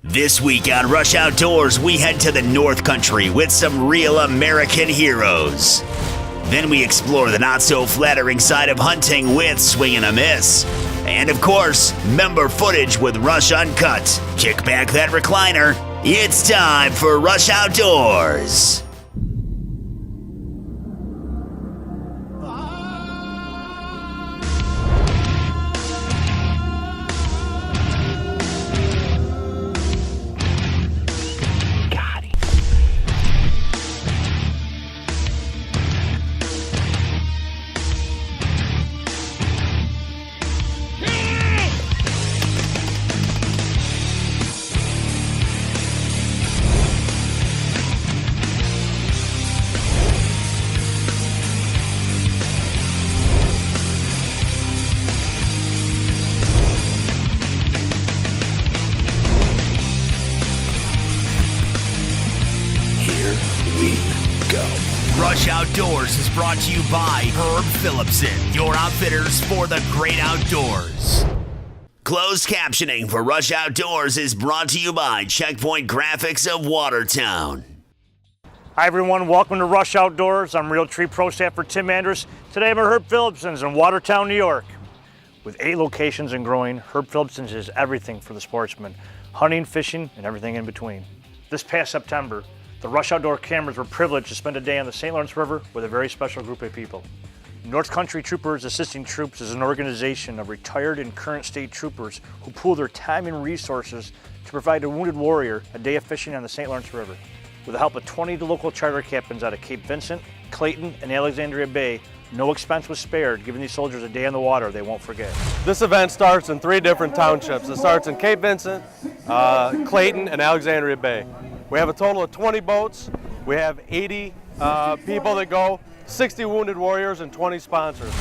This week on Rush Outdoors, we head to the North Country with some real American heroes. Then we explore the not-so-flattering side of hunting with Swing and a Miss. And of course, member footage with Rush Uncut. Kick back that recliner. It's time for Rush Outdoors. Rush Outdoors is brought to you by Herb Phillipson, your outfitters for the great outdoors. Closed captioning for Rush Outdoors is brought to you by Checkpoint Graphics of Watertown. Hi everyone, welcome to Rush Outdoors. I'm Realtree Pro Staffer Tim Andrus. Today I'm at Herb Phillipson's in Watertown, New York. With 8 locations and growing, Herb Phillipson's is everything for the sportsman. Hunting, fishing, and everything in between. This past September, the Rush Outdoor cameras were privileged to spend a day on the St. Lawrence River with a very special group of people. North Country Troopers Assisting Troops is an organization of retired and current state troopers who pool their time and resources to provide a wounded warrior a day of fishing on the St. Lawrence River. With the help of 20 local charter captains out of Cape Vincent, Clayton, and Alexandria Bay, no expense was spared, giving these soldiers a day on the water they won't forget. This event starts in 3 different townships. It starts in Cape Vincent, Clayton, and Alexandria Bay. We have a total of 20 boats. We have 80 people that go, 60 wounded warriors, and 20 sponsors.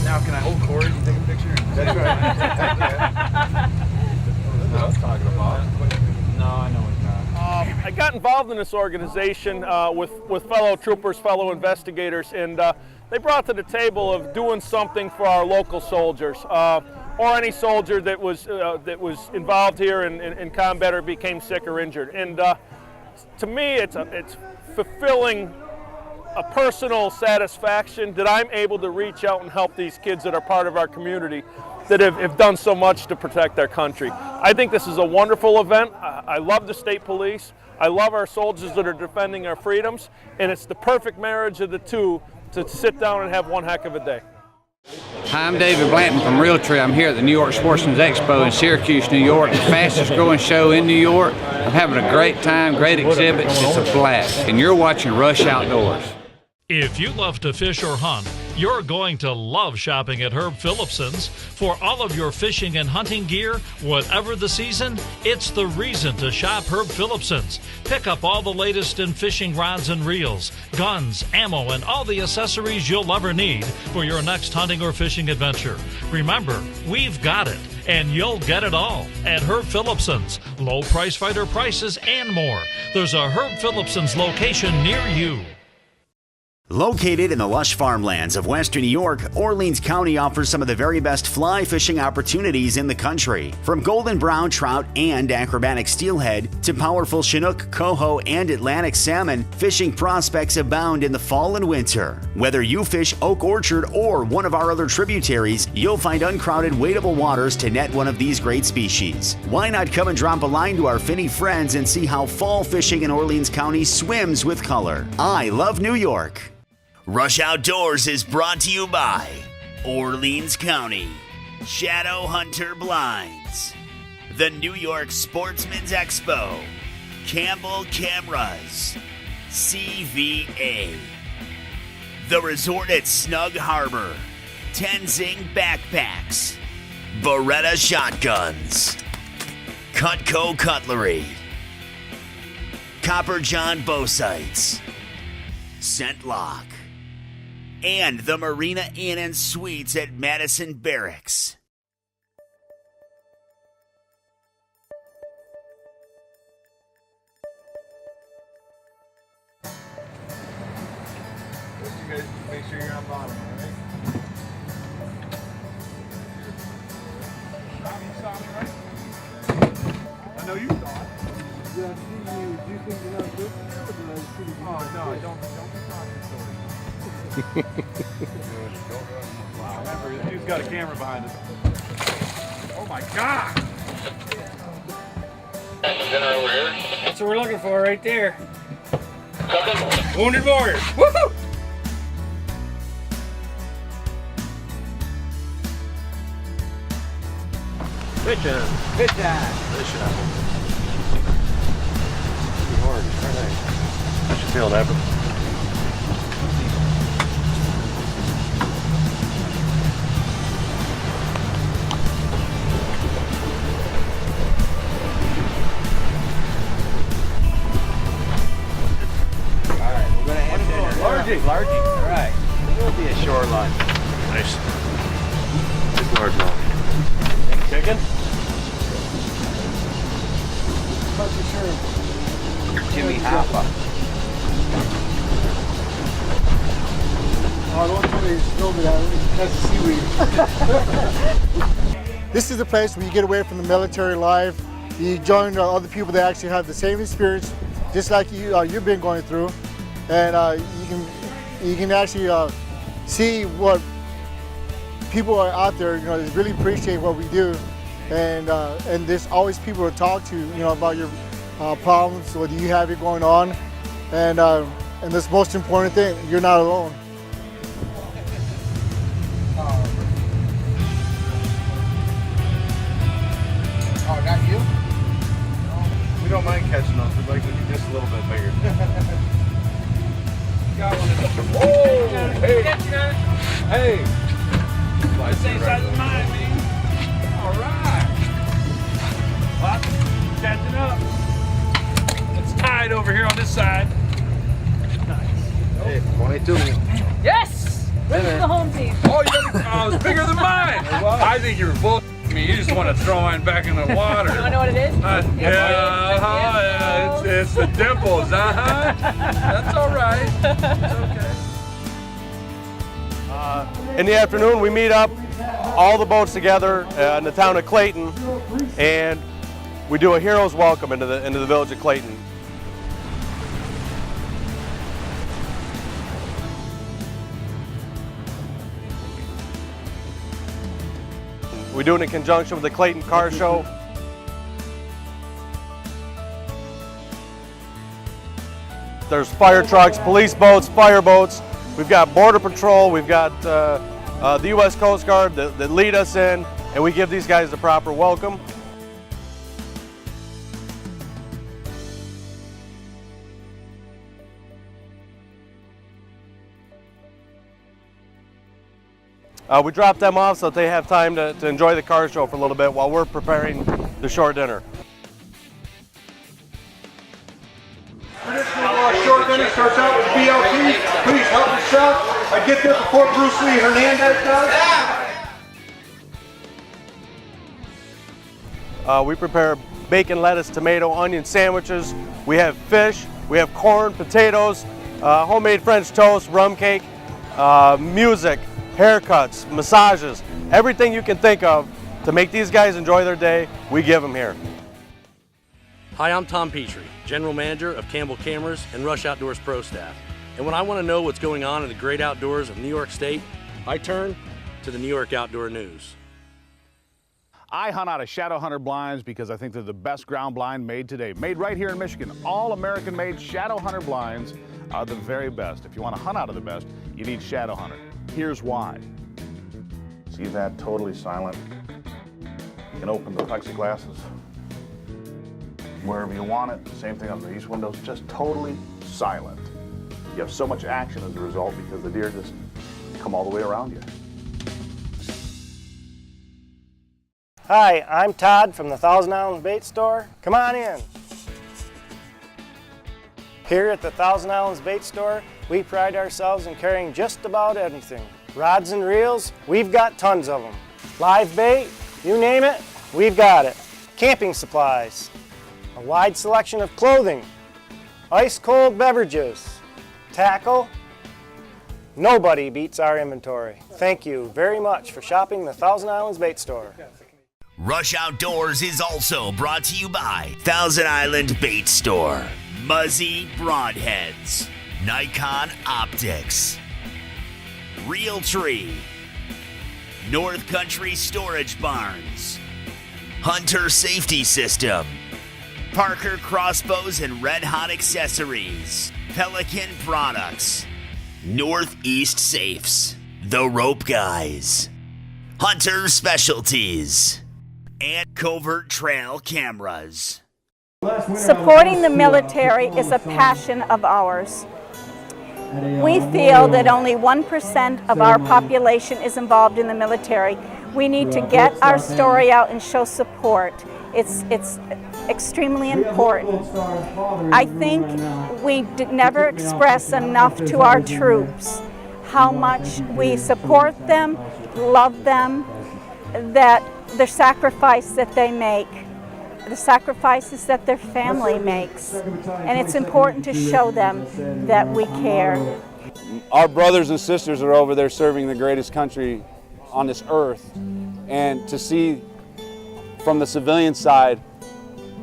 Now can I hold Corey and take a picture? That's right. I was talking about. No, I know it's not. I got involved in this organization with fellow troopers, fellow investigators, and they brought to the table of doing something for our local soldiers, or any soldier that was involved here in combat or became sick or injured. And to me, it's fulfilling a personal satisfaction that I'm able to reach out and help these kids that are part of our community that have done so much to protect our country. I think this is a wonderful event. I love the state police. I love our soldiers that are defending our freedoms, and it's the perfect marriage of the two to sit down and have one heck of a day. Hi, I'm David Blanton from Realtree. I'm here at the New York Sportsman's Expo in Syracuse, New York, the fastest growing show in New York. I'm having a great time, great exhibits. It's a blast, and you're watching Rush Outdoors. If you love to fish or hunt, you're going to love shopping at Herb Phillipson's. For all of your fishing and hunting gear, whatever the season, it's the reason to shop Herb Phillipson's. Pick up all the latest in fishing rods and reels, guns, ammo, and all the accessories you'll ever need for your next hunting or fishing adventure. Remember, we've got it, and you'll get it all at Herb Phillipson's. Low price fighter prices and more. There's a Herb Phillipson's location near you. Located in the lush farmlands of western New York, Orleans County offers some of the very best fly fishing opportunities in the country. From golden brown trout and acrobatic steelhead to powerful Chinook, coho, and Atlantic salmon, fishing prospects abound in the fall and winter. Whether you fish Oak Orchard or one of our other tributaries, you'll find uncrowded, wadeable waters to net one of these great species. Why not come and drop a line to our finny friends and see how fall fishing in Orleans County swims with color? I love New York. Rush Outdoors is brought to you by Orleans County, Shadow Hunter Blinds, the New York Sportsman's Expo, Campbell Cameras, CVA, The Resort at Snug Harbor, Tenzing Backpacks, Beretta Shotguns, Cutco Cutlery, Copper John Bow Sights, Scent Lock, and the Marina Inn and Suites at Madison Barracks. You guys make sure you're on bottom, alright? You saw me, right? I know you saw it. Did I see you? Do you think you're not good? Oh, no, don't be talking so. Wow, remember, this dude's got a camera behind us. Oh my God! Dinner over here. That's what we're looking for right there. Wounded warriors. Woohoo! Fish on. Fish time. Fish on. Pretty hard. It's very nice. I should feel that. Largy. All right. It will be a shoreline. Nice. Big large mouth. Chicken? Jimmy Hoffa. Oh, I don't want to spill me that. That's the seaweed. This is the place where you get away from the military life. You join other people that actually have the same experience, just like you've been going through, and you can actually see what people are out there. That really appreciate what we do, and there's always people to talk to, about your problems, what you have it going on, and this most important thing, you're not alone. Oh, not you? We don't mind catching those. We'd like to be just a little bit bigger. Got one of those. Oh, hey. Hey. Same size as mine, man. All right. Well, catching up. It's tied over here on this side. Nice. Hey, 22. Yes! Where's the home team? Oh, it's bigger than mine. I think you're bull. You just want to throw mine back in the water. You want to know what it is? Yeah, it's the dimples, That's all right. It's okay. In the afternoon, we meet up, all the boats together in the town of Clayton, and we do a hero's welcome into the village of Clayton. We do it in conjunction with the Clayton Car Show. There's fire trucks, police boats, fire boats. We've got Border Patrol, we've got the U.S. Coast Guard that lead us in, and we give these guys the proper welcome. We drop them off so that they have time to enjoy the car show for a little bit while we're preparing the short dinner. Traditional short dinner starts out with BLT. Please help yourself. I get there before Bruce Lee Hernandez does. We prepare bacon, lettuce, tomato, onion sandwiches. We have fish, we have corn, potatoes, homemade French toast, rum cake, music, haircuts, massages, everything you can think of to make these guys enjoy their day, we give them here. Hi, I'm Tom Petrie, General Manager of Campbell Cameras and Rush Outdoors Pro Staff. And when I want to know what's going on in the great outdoors of New York State, I turn to the New York Outdoor News. I hunt out of Shadow Hunter blinds because I think they're the best ground blind made today. Made right here in Michigan. All American-made Shadow Hunter blinds are the very best. If you want to hunt out of the best, you need Shadow Hunter. Here's why. See that? Totally silent. You can open the plexiglasses wherever you want it. Same thing on these windows, just totally silent. You have so much action as a result because the deer just come all the way around you. Hi, I'm Todd from the Thousand Islands Bait Store. Come on in. Here at the Thousand Islands Bait Store, we pride ourselves in carrying just about anything. Rods and reels, we've got tons of them. Live bait, you name it, we've got it. Camping supplies, a wide selection of clothing, ice-cold beverages, tackle. Nobody beats our inventory. Thank you very much for shopping the Thousand Islands Bait Store. Rush Outdoors is also brought to you by Thousand Island Bait Store, Muzzy Broadheads, Nikon Optics, Realtree, North Country Storage Barns, Hunter Safety System, Parker Crossbows and Red Hot Accessories, Pelican Products, Northeast Safes, The Rope Guys, Hunter Specialties, and Covert Trail Cameras. Supporting the military is a passion of ours. We feel that only 1% of our population is involved in the military. We need to get our story out and show support. It's extremely important. I think we never express enough to our troops how much we support them, love them, that the sacrifice that they make, the sacrifices that their family makes, and it's important to show them that we care. Our brothers and sisters are over there serving the greatest country on this earth, and to see from the civilian side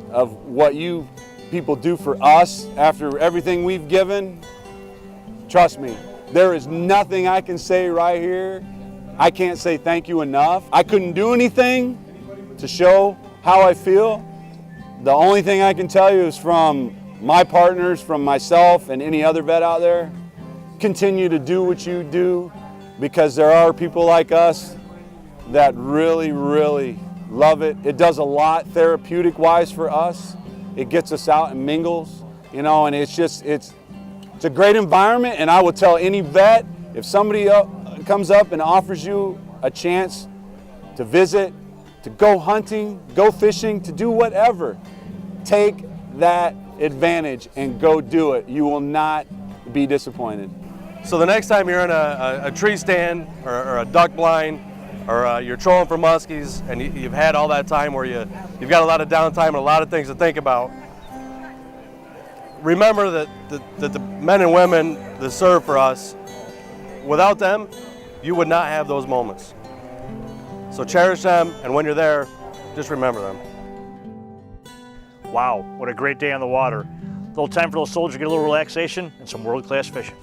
of what you people do for us after everything we've given, trust me, there is nothing I can say right here. I can't say thank you enough. I couldn't do anything to show how I feel. The only thing I can tell you is from my partners, from myself and any other vet out there, continue to do what you do, because there are people like us that really, really love it. It does a lot therapeutic-wise for us. It gets us out and mingles, you know, and it's a great environment. And I will tell any vet, if somebody comes up and offers you a chance to visit, to go hunting, go fishing, to do whatever, take that advantage and go do it. You will not be disappointed. So the next time you're in a tree stand or a duck blind, or you're trolling for muskies and you've had all that time where you've got a lot of downtime and a lot of things to think about, remember that the men and women that serve for us, without them, you would not have those moments. So cherish them, and when you're there, just remember them. Wow, what a great day on the water. A little time for those soldiers to get a little relaxation and some world-class fishing.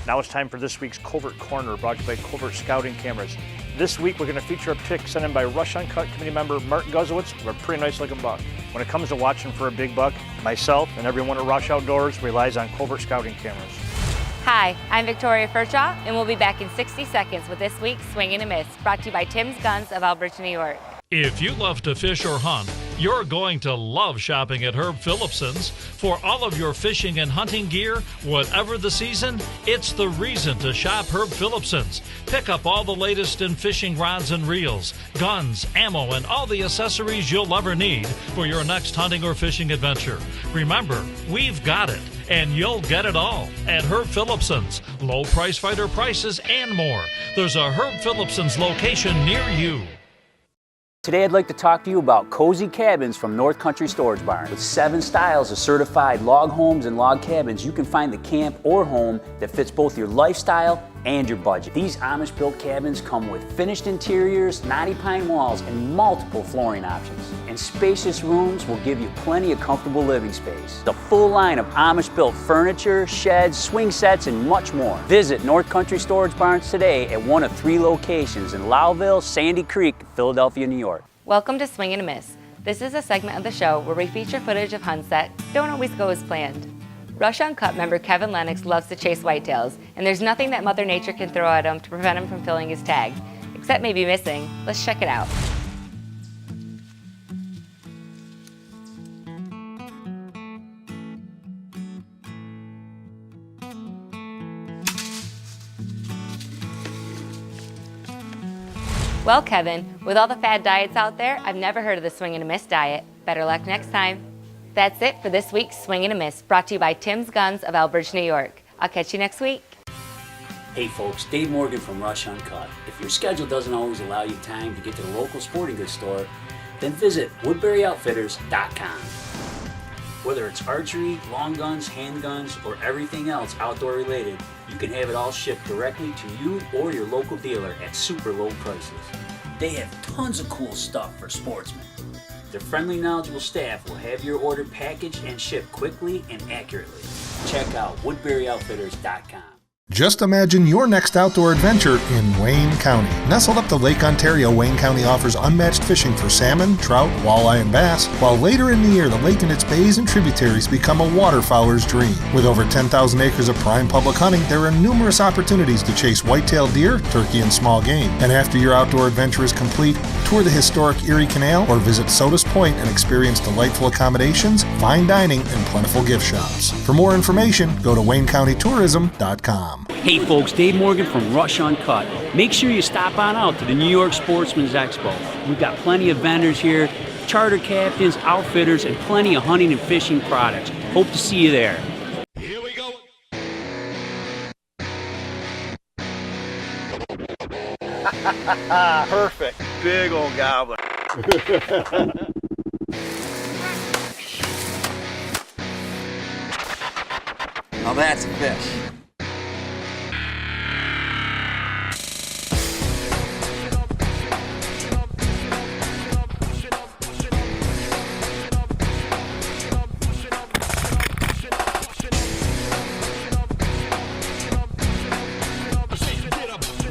Now it's time for this week's Covert Corner, brought to you by Covert Scouting Cameras. This week we're going to feature a pick sent in by Rush Uncut Committee member Mark Guzowitz of a pretty nice looking buck. When it comes to watching for a big buck, myself and everyone at Rush Outdoors relies on Covert Scouting Cameras. Hi, I'm Victoria Furshaw, and we'll be back in 60 seconds with this week's Swing and a Miss, brought to you by Tim's Guns of Elbridge, New York. If you love to fish or hunt, you're going to love shopping at Herb Phillipson's. For all of your fishing and hunting gear, whatever the season, it's the reason to shop Herb Phillipson's. Pick up all the latest in fishing rods and reels, guns, ammo, and all the accessories you'll ever need for your next hunting or fishing adventure. Remember, we've got it, and you'll get it all at Herb Phillipson's. Low price fighter prices and more. There's a Herb Phillipson's location near you. Today I'd like to talk to you about Cozy Cabins from North Country Storage Barn. With 7 styles of certified log homes and log cabins, you can find the camp or home that fits both your lifestyle and your budget. These Amish built cabins come with finished interiors, knotty pine walls, and multiple flooring options. And spacious rooms will give you plenty of comfortable living space. The full line of Amish built furniture, sheds, swing sets, and much more. Visit North Country Storage Barns today at one of 3 locations in Lowville, Sandy Creek, Philadelphia, New York. Welcome to Swing and a Miss. This is a segment of the show where we feature footage of hunts that don't always go as planned. Rush Uncut member Kevin Lennox loves to chase whitetails, and there's nothing that Mother Nature can throw at him to prevent him from filling his tag, except maybe missing. Let's check it out. Well, Kevin, with all the fad diets out there, I've never heard of the Swing and a Miss diet. Better luck next time. That's it for this week's Swing and a Miss, brought to you by Tim's Guns of Elbridge, New York. I'll catch you next week. Hey folks, Dave Morgan from Rush Uncut. If your schedule doesn't always allow you time to get to the local sporting goods store, then visit WoodburyOutfitters.com. Whether it's archery, long guns, handguns, or everything else outdoor related, you can have it all shipped directly to you or your local dealer at super low prices. They have tons of cool stuff for sportsmen. Their friendly, knowledgeable staff will have your order packaged and shipped quickly and accurately. Check out WoodburyOutfitters.com. Just imagine your next outdoor adventure in Wayne County. Nestled up to Lake Ontario, Wayne County offers unmatched fishing for salmon, trout, walleye, and bass, while later in the year the lake and its bays and tributaries become a waterfowler's dream. With over 10,000 acres of prime public hunting, there are numerous opportunities to chase white-tailed deer, turkey, and small game. And after your outdoor adventure is complete, tour the historic Erie Canal or visit Sodas Point and experience delightful accommodations, fine dining, and plentiful gift shops. For more information, go to WayneCountyTourism.com. Hey folks, Dave Morgan from Rush Uncut. Make sure you stop on out to the New York Sportsman's Expo. We've got plenty of vendors here, charter captains, outfitters, and plenty of hunting and fishing products. Hope to see you there. Here we go. Perfect. Big old gobbler. Now that's a fish.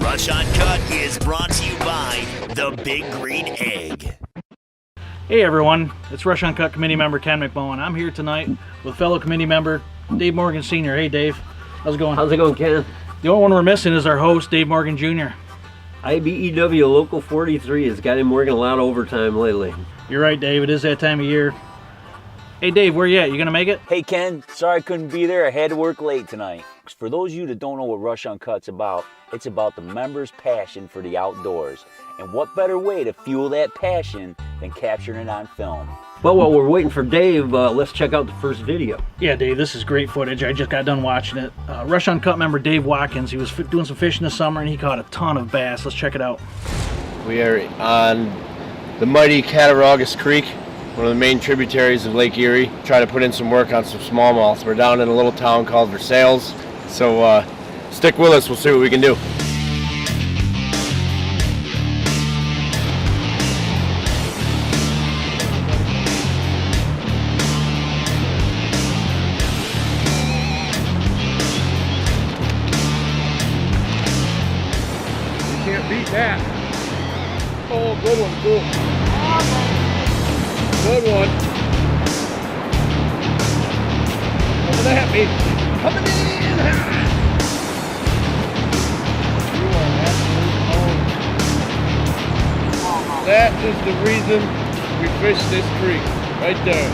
Rush Uncut is brought to you by the Big Green Egg. Hey everyone, it's Rush Uncut committee member Ken McMullen. I'm here tonight with fellow committee member Dave Morgan Sr. Hey Dave, how's it going? How's it going, Ken? The only one we're missing is our host, Dave Morgan Jr. IBEW Local 43 has got him working a lot of overtime lately. You're right, Dave, it is that time of year. Hey Dave, where you at? You gonna make it? Hey Ken, sorry I couldn't be there. I had to work late tonight. For those of you that don't know what Rush Uncut's about, it's about the members' passion for the outdoors. And what better way to fuel that passion than capturing it on film? Well, while we're waiting for Dave, let's check out the first video. Yeah, Dave, this is great footage. I just got done watching it. Rush Uncut member Dave Watkins, he was doing some fishing this summer and he caught a ton of bass. Let's check it out. We are on the mighty Cattaraugus Creek, one of the main tributaries of Lake Erie. Trying to put in some work on some smallmouth. We're down in a little town called Versailles, so stick with us, we'll see what we can do. Can't beat that. Oh, good one, cool. Good one. Look at that, baby. Coming in. You are absolute home. That is the reason we fish this creek, right there.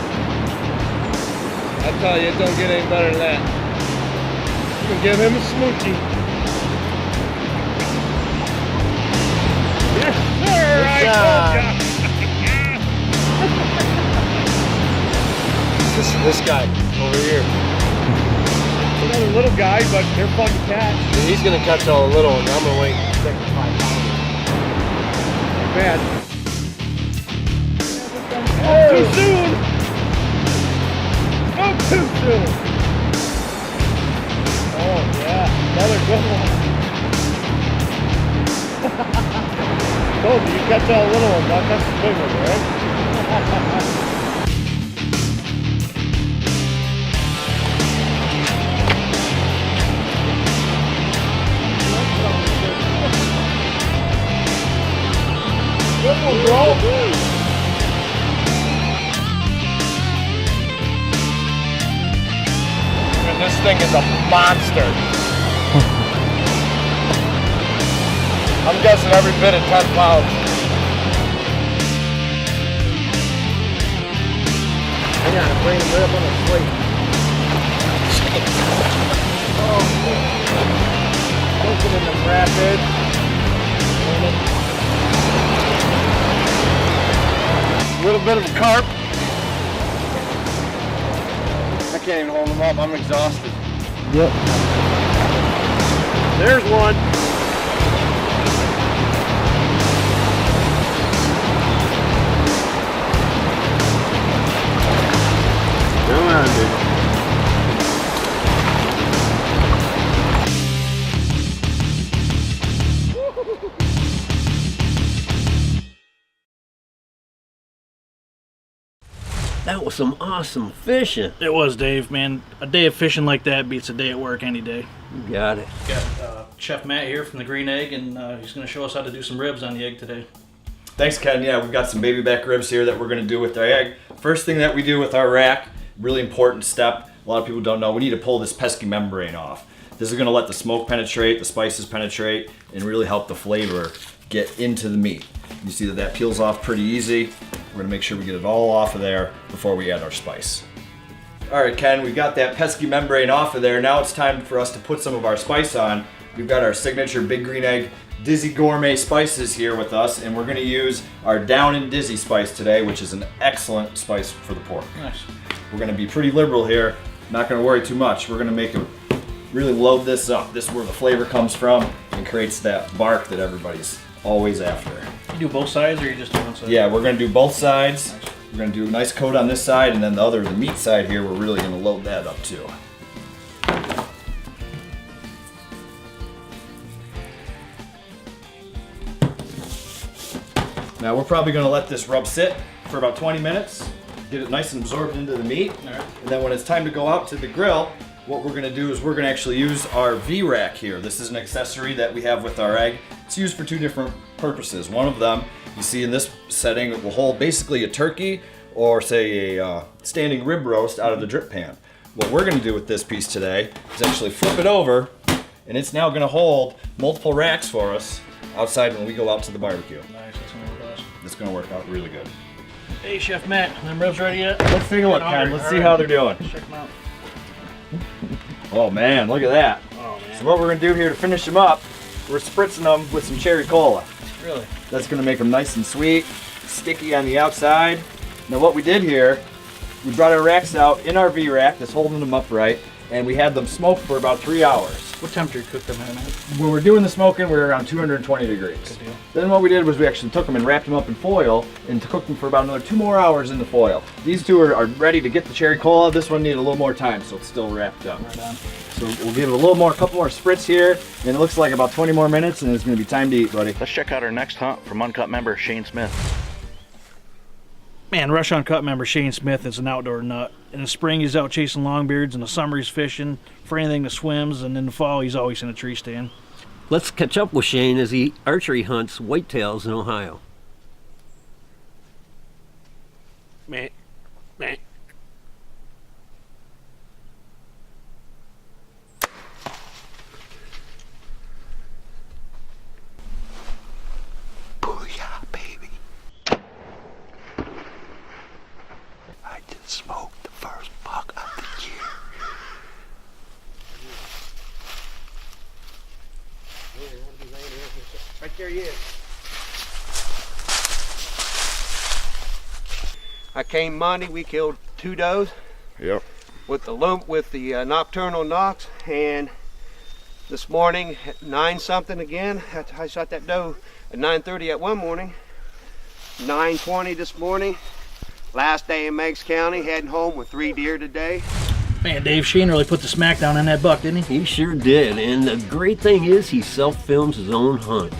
I tell you, it don't get any better than that. You can give him a smoochie. Yes, sir! I told ya. This guy over here. Another little guy, but they're fun to catch. He's gonna catch all the little, and I'm gonna wait. Not bad. Too soon. Not too soon. Oh yeah, another good one. Told you, you catch all little ones, not catch the big ones, right? Good one, bro. And this thing is a monster. I'm guessing every bit of 10 pounds. I gotta bring him up on a plate. Oh, looking in the rapid. A little bit of a carp. I can't even hold him up. I'm exhausted. Yep. There's one. Come on, dude. That was some awesome fishing. It was, Dave, man. A day of fishing like that beats a day at work any day. You got it. Got Chef Matt here from the Green Egg, and he's going to show us how to do some ribs on the egg today. Thanks, Ken. Yeah, we've got some baby back ribs here that we're going to do with our egg. First thing that we do with our rack, really important step, a lot of people don't know, we need to pull this pesky membrane off. This is going to let the smoke penetrate, the spices penetrate, and really help the flavor get into the meat. You see that peels off pretty easy. We're going to make sure we get it all off of there before we add our spice. All right, Ken, we've got that pesky membrane off of there. Now it's time for us to put some of our spice on. We've got our signature Big Green Egg Dizzy Gourmet spices here with us, and we're going to use our Down and Dizzy spice today, which is an excellent spice for the pork. Nice. We're going to be pretty liberal here, not going to worry too much. We're going to make it really load this up. This is where the flavor comes from and creates that bark that everybody's always after. You do both sides, or you just do one side? Yeah, we're going to do both sides. Nice. We're going to do a nice coat on this side, and then the meat side here, we're really going to load that up too. Now we're probably going to let this rub sit for about 20 minutes, get it nice and absorbed into the meat, and then when it's time to go out to the grill, what we're going to do is we're going to actually use our V-Rack here. This is an accessory that we have with our egg. It's used for two different purposes. One of them, you see in this setting, it will hold basically a turkey or say a standing rib roast out of the drip pan. What we're going to do with this piece today is actually flip it over, and it's now going to hold multiple racks for us outside when we go out to the barbecue. Nice, that's going to work awesome. It's going to work out really good. Hey, Chef Matt, them ribs ready yet? Let's take a look, Ken. Let's see how they're doing. Check them out. Oh man, look at that. Oh, man. So what we're going to do here to finish them up, we're spritzing them with some cherry cola. Really? That's going to make them nice and sweet, sticky on the outside. Now what we did here, we brought our racks out in our V-Rack that's holding them upright, and we had them smoked for about 3 hours. What temperature you cook them at? When we're doing the smoking, we're around 220 degrees. Good deal. Then what we did was we actually took them and wrapped them up in foil and cooked them for about another 2 more hours in the foil. These two are ready to get the cherry cola. This one needed a little more time, so it's still wrapped up. Right on. So we'll give it a couple more spritz here, and it looks like about 20 more minutes, and it's going to be time to eat, buddy. Let's check out our next hunt from Uncut member Shane Smith. Man, Rush Uncut member Shane Smith is an outdoor nut. In the spring, he's out chasing longbeards. In the summer, he's fishing for anything that swims. And in the fall, he's always in a tree stand. Let's catch up with Shane as he archery hunts whitetails in Ohio. Meh. Meh. Booyah, baby. I just smoked the first buck of the year. Right there he is. I came Monday, we killed 2 does. Yep. With the nocturnal knocks, and this morning at 9 something again, I shot that doe at 9:30 at one morning, 9:20 this morning, Last day in Meigs County, heading home with 3 deer today. Man, Dave Sheen really put the smackdown on that buck, didn't he? He sure did, and the great thing is he self-films his own hunts.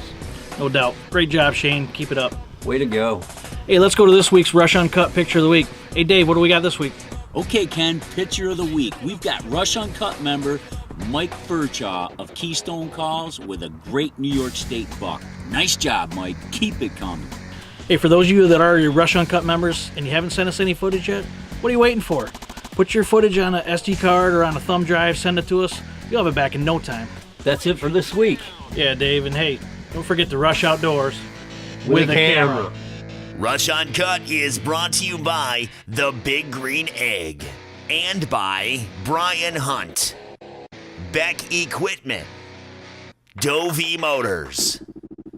No doubt. Great job, Shane. Keep it up. Way to go. Hey, let's go to this week's Rush Uncut Picture of the Week. Hey, Dave, what do we got this week? Okay, Ken, Picture of the Week. We've got Rush Uncut member Mike Furchaw of Keystone Calls with a great New York State buck. Nice job, Mike. Keep it coming. Hey, for those of you that are your Rush Uncut members and you haven't sent us any footage yet, what are you waiting for? Put your footage on a SD card or on a thumb drive, send it to us. You'll have it back in no time. That's it for this week. Yeah, Dave, and hey, don't forget to rush outdoors with a camera. Rush Uncut is brought to you by The Big Green Egg and by Brian Hunt, Beck Equipment, Dovey Motors,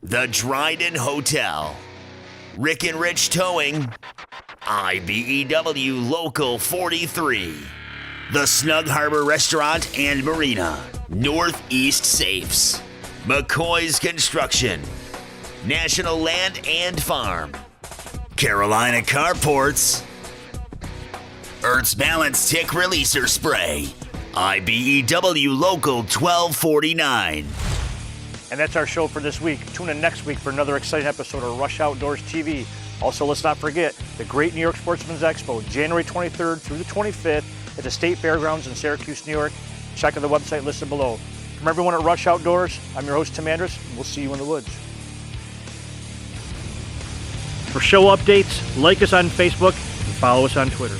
The Dryden Hotel, Rick and Rich Towing, IBEW Local 43, The Snug Harbor Restaurant and Marina, Northeast Safes, McCoy's Construction, National Land and Farm, Carolina Carports, Earth's Balance Tick Releaser Spray, IBEW Local 1249. And that's our show for this week. Tune in next week for another exciting episode of Rush Outdoors TV. Also, let's not forget the Great New York Sportsman's Expo, January 23rd through the 25th at the State Fairgrounds in Syracuse, New York. Check out the website listed below. From everyone at Rush Outdoors, I'm your host, Tim Andrus, and we'll see you in the woods. For show updates, like us on Facebook and follow us on Twitter.